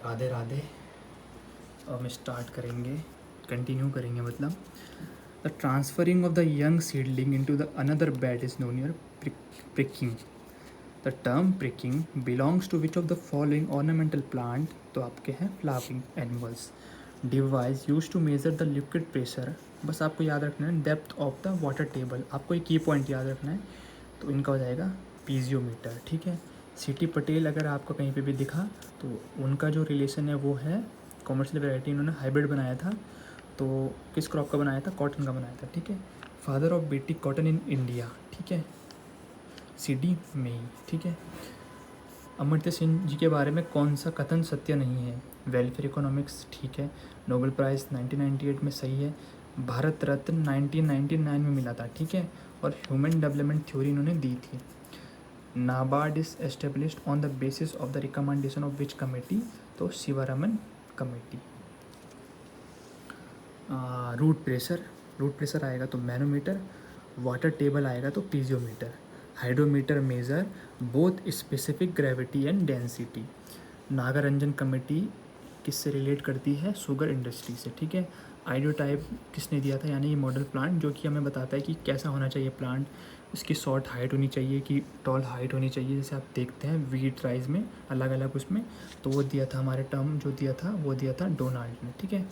राधे राधे। हम स्टार्ट करेंगे, कंटिन्यू करेंगे मतलब the transferring of the young seedling into the another bed is known your pricking. The term pricking belongs to which of the following ornamental plant, तो आपके हैं flowering animals. Device use to measure the liquid pressure, बस आपको याद रखना है depth of the water table, आपको एक की पॉइंट याद रखना है, तो इनका हो जाएगा पीजियोमीटर। ठीक है। सिटी पटेल अगर आपको कहीं पे भी दिखा तो उनका जो रिलेशन है वो है कॉमर्शियल वैरायटी, इन्होंने हाइब्रिड बनाया था, तो किस क्रॉप का बनाया था? कॉटन का बनाया था। ठीक है। फादर ऑफ बेटी कॉटन इन इंडिया, ठीक है, सीडी मेई। ठीक है। अमर्त्य सेन जी के बारे में कौन सा कथन सत्य नहीं है? वेलफेयर इकोनॉमिक्स, ठीक है। नोबेल प्राइज़ 1998 में सही है। भारत रत्न 1999 में मिला था, ठीक है। और ह्यूमन डेवलपमेंट थ्योरी इन्होंने दी थी। NABARD is established on the basis of the recommendation of which committee, तो शिवरामन कमेटी। रूट प्रेशर आएगा तो मैनोमीटर, वाटर टेबल आएगा तो piezometer, hydrometer measure both specific gravity and density. Nagarajan committee किससे रिलेट करती है? शुगर इंडस्ट्री से। ठीक है। आइडियोटाइप किसने दिया था? यानी ये मॉडल प्लांट जो कि हमें बताता है कि कैसा होना चाहिए प्लांट, उसकी शॉर्ट हाइट होनी चाहिए कि टॉल हाइट होनी चाहिए, जैसे आप देखते हैं वीट राइस में अलग अलग उसमें, तो वो दिया था हमारे टर्म जो दिया था वो दिया था डोनाल्ड ने। ठीक है।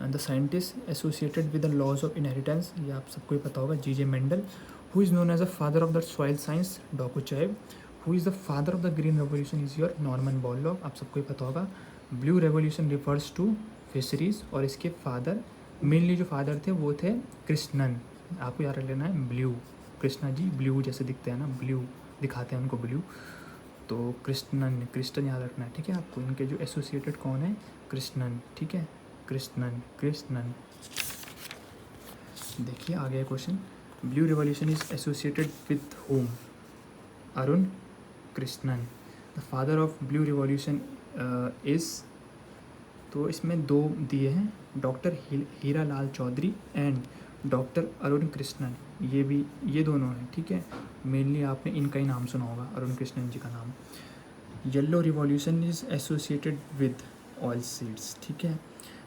The scientist associated with the laws of inheritance, ये आप सबको ही पता होगा, G J Mendel. Who is known as a father of the soil science? Dokuchaev. Who is the father of the green revolution? Is your Norman Borlaug, आप सबको ही पता होगा। Blue revolution refers to fisheries, और इसके फादर मेनली जो father थे वो थे कृष्णन, आपको याद रख लेना है ब्लू। कृष्णा जी ब्लू जैसे दिखते हैं ना, ब्लू दिखाते हैं उनको ब्लू, तो कृष्णन, कृष्णन याद रखना है। ठीक है। आपको इनके जो एसोसिएटेड कौन है? कृष्णन। ठीक है। कृष्णन, कृष्णन। देखिए आ गया question. Blue revolution is associated with whom? Arun Krishnan. The father of blue revolution is, तो इसमें दो दिए हैं, doctor Hira Lal Chaudhary and doctor Arun Krishnan, ये दोनों हैं। ठीक है। मेनली आपने इनका ही नाम सुना होगा, अरुण कृष्णन जी का नाम। Yellow revolution is associated with oil seeds. ठीक है।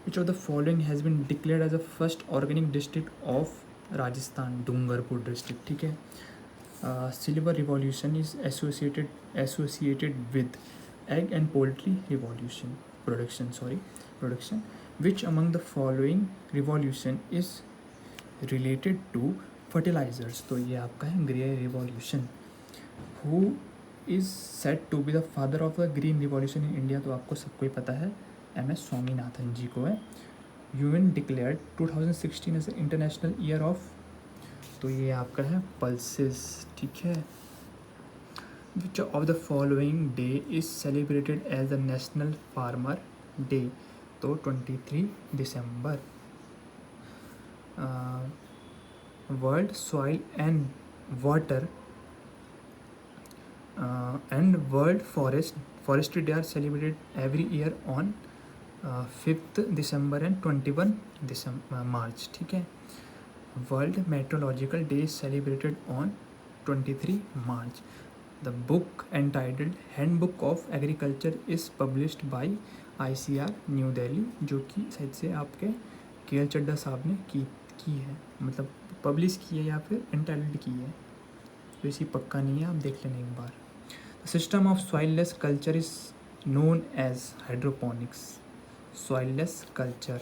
Which of the following has been declared as a first organic district of Rajasthan? Dungarpur district. ठीक है। Silver revolution is associated with egg and poultry revolution production. Which among the following revolution is related to fertilizers? तो ये आपका है grey revolution. Who is said to be the father of the green revolution in India? तो आपको सबको ही पता है, MS स्वामीनाथन जी को है। UN declared 2016 as international year of, तो ये आपका है पल्सेस। ठीक है। Which of the following day is celebrated as the national farmer day? तो 23 December. World soil and water and world forestry day are celebrated every year on 5th December and 21 March. ठीक है। World metrological day is celebrated on 23 March. The book entitled handbook of agriculture is published bye ICR new Delhi, जो कि शायद से आपके KL Chadha साहब ने की है, मतलब पब्लिश की है या फिर एंटाइटल्ड की है, तो इसी पक्का नहीं है, आप देख लेना एक बार। The system of soilless culture is known as hydroponics. Soilless culture,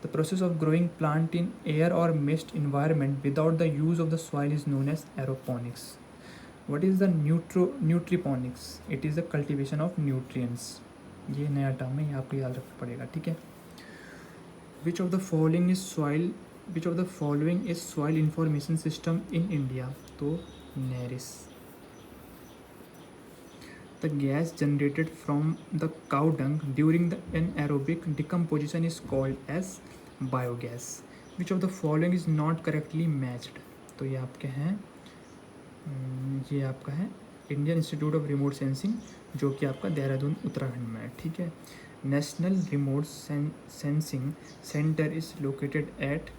the process of growing plant in air or mist environment without the use of the soil is known as aeroponics. What is the nutriponics? It is the cultivation of nutrients. ये नया term है, ये आपको याद रखना पड़ेगा। ठीक है। Which of the following is soil information system in India? तो NERIS. The gas generated from the cow dung during the anaerobic decomposition is called as biogas. Which of the following is not correctly matched? तो ये आपके हैं, ये आपका है Indian institute of remote sensing, जो कि आपका देहरादून उत्तराखंड में है। ठीक है। National remote sensing centre is located at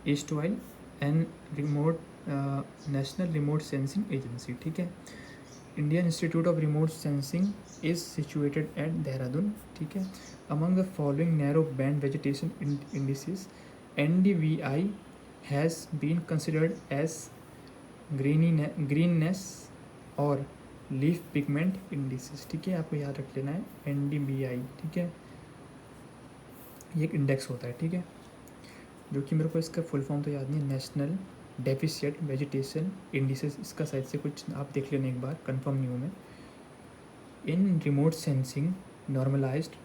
ईस्टवाइल and national remote sensing agency. ठीक है। Indian institute of remote sensing is situated at Dehradun, ठीक है। Among the following narrow band vegetation indices NDVI has been considered as greenness और leaf pigment indices, ठीक है। आपको याद रख लेना है NDVI, ठीक है। ये एक इंडेक्स होता है, ठीक है, जो कि मेरे को इसका फुल फॉर्म तो याद नहीं, नेशनल डेफिशिएंट वेजिटेशन इंडिसेस। इसका साइड से कुछ आप देख लेना एक बार, कंफर्म नहीं हूँ मैं। इन रिमोट सेंसिंग नॉर्मलाइज्ड,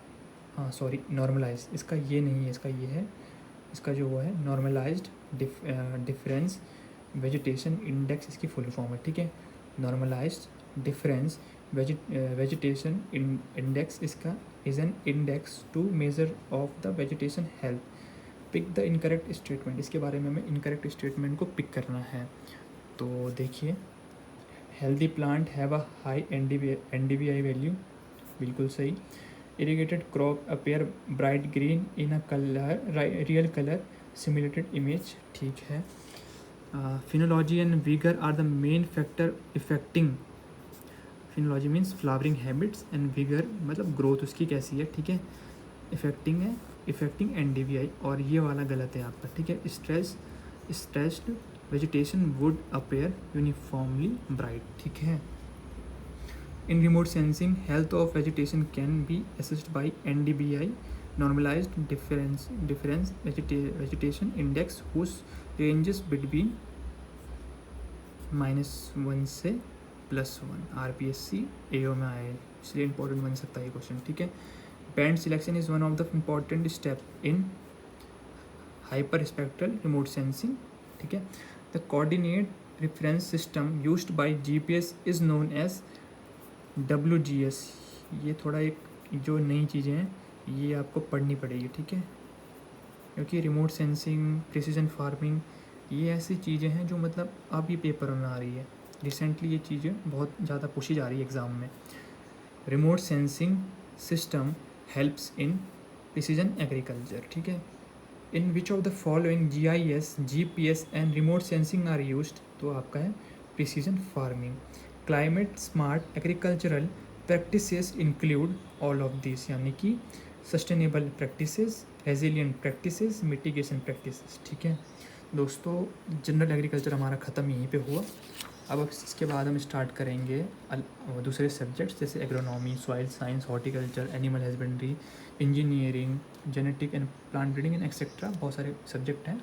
हाँ सॉरी नॉर्मलाइज, इसका ये नहीं है, इसका ये है, इसका जो वो है नॉर्मलाइज्ड डिफरेंस वेजिटेशन इंडेक्स, इसकी फुल फॉर्म है, ठीक है। नॉर्मलाइज्ड डिफरेंस वेजिटेशन इंडेक्स इसका is an index to measure of the vegetation health. Pick the incorrect statement, इसके बारे में हमें इनकरेक्ट स्टेटमेंट को पिक करना है। तो देखिए, healthy plant have a high NDVI value, बिल्कुल सही। Irrigated crop appear bright green in a colour real colour simulated image, ठीक है। Phenology and vigour are the main factor affecting, phenology means flowering habits and vigour मतलब growth उसकी कैसी है, ठीक है। इफेक्टिंग है, इफेक्टिंग NDVI, और ये वाला गलत है आपका, ठीक है। Stressed vegetation would appear uniformly bright, ठीक है। In remote sensing health of vegetation can be assessed by NDVI normalized difference vegetation index whose ranges between -1 से +1। RPSC AO में आए, इसलिए इंपॉर्टेंट बन सकता है ये क्वेश्चन, ठीक है। Band selection is one of the important step in hyperspectral remote sensing, ठीक है। The coordinate reference system used by GPS is known as WGS। ये थोड़ा एक जो नई चीज़ें हैं ये आपको पढ़नी पड़ेगी, ठीक है, क्योंकि रिमोट सेंसिंग, प्रिसीजन फार्मिंग, ये ऐसी चीज़ें हैं जो मतलब अब ये पेपर में आ रही है रिसेंटली, ये चीज़ें बहुत ज़्यादा पूछी जा रही है एग्ज़ाम में। Remote sensing system helps in precision agriculture, ठीक है। In which of the following GIS GPS and remote sensing are used, तो आपका है precision farming. Climate smart agricultural practices include all of this, यानी कि sustainable practices, resilient practices, mitigation practices, ठीक है। दोस्तों, जनरल एग्रीकल्चर हमारा ख़त्म यहीं पे हुआ। अब इसके बाद हम स्टार्ट करेंगे दूसरे सब्जेक्ट्स जैसे agronomy, soil science, horticulture, animal husbandry, engineering, genetic and plant breeding and etcetera, बहुत सारे सब्जेक्ट हैं।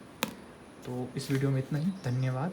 तो इस वीडियो में इतना ही, धन्यवाद।